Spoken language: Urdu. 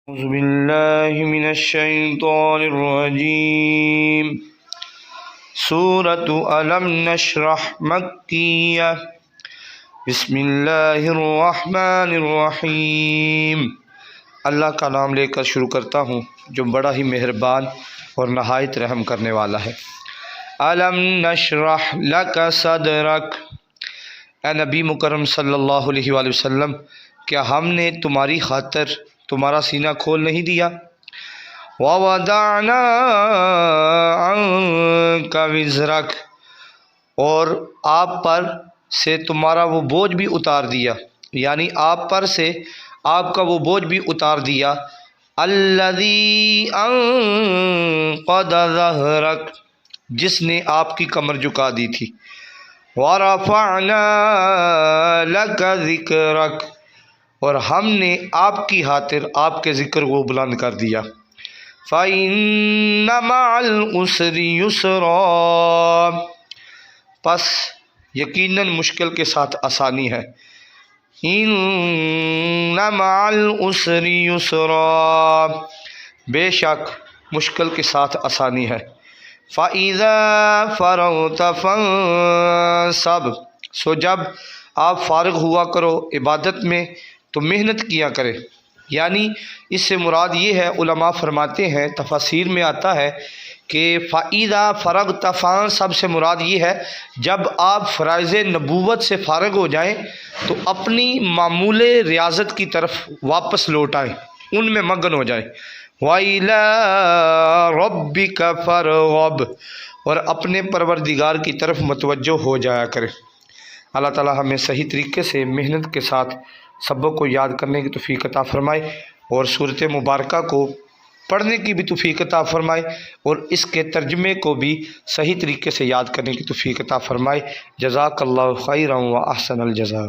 أعوذ بالله من الشيطان الرجيم سورة ألم نشرح مكية بسم اللہ الرحمن الرحیم۔ اللہ کا نام لے کر شروع کرتا ہوں جو بڑا ہی مہربان اور نہایت رحم کرنے والا ہے۔ الم نشرح لک صدرک، اے نبی مکرم صلی اللہ علیہ وآلہ وسلم، کیا ہم نے تمہاری خاطر تمہارا سینہ کھول نہیں دیا؟ وَوَضَعْنَا عَنْكَ وِزْرَكَ، اور آپ پر سے تمہارا وہ بوجھ بھی اتار دیا، یعنی آپ پر سے آپ کا وہ بوجھ بھی اتار دیا۔ الَّذِي أَنقَضَ ظَهْرَكَ، جس نے آپ کی کمر جھکا دی تھی۔ وَرَفَعْنَا لَكَ ذِكْرَكَ، اور ہم نے آپ کی خاطر آپ کے ذکر کو بلند کر دیا۔ فَإِنَّ مَعَ الْعُسْرِ يُسْرًا، پس یقیناً مشکل کے ساتھ آسانی ہے۔ إِنَّ مَعَ الْعُسْرِ يُسْرًا، بے شک مشکل کے ساتھ آسانی ہے۔ فَإِذَا فَرَغْتَ فَانصَبْ، سو جب آپ فارغ ہوا کرو عبادت میں تو محنت کیا کرے، یعنی اس سے مراد یہ ہے، علماء فرماتے ہیں، تفاسیر میں آتا ہے کہ فَإِذَا فَرَغْتَ فَانصَبْ سے مراد یہ ہے جب آپ فرائض نبوت سے فارغ ہو جائیں تو اپنی معمول ریاضت کی طرف واپس لوٹ آئیں، ان میں مگن ہو جائیں۔ وَإِلَىٰ رَبِّكَ فَارْغَب، اور اپنے پروردگار کی طرف متوجہ ہو جایا کرے۔ اللہ تعالی ہمیں صحیح طریقے سے محنت کے ساتھ سبق کو یاد کرنے کی توفیق عطا فرمائے، اور صورت مبارکہ کو پڑھنے کی بھی توفیق عطا فرمائے، اور اس کے ترجمے کو بھی صحیح طریقے سے یاد کرنے کی توفیق عطا فرمائے۔ جزاک اللہ خیرا و احسن الجزاء۔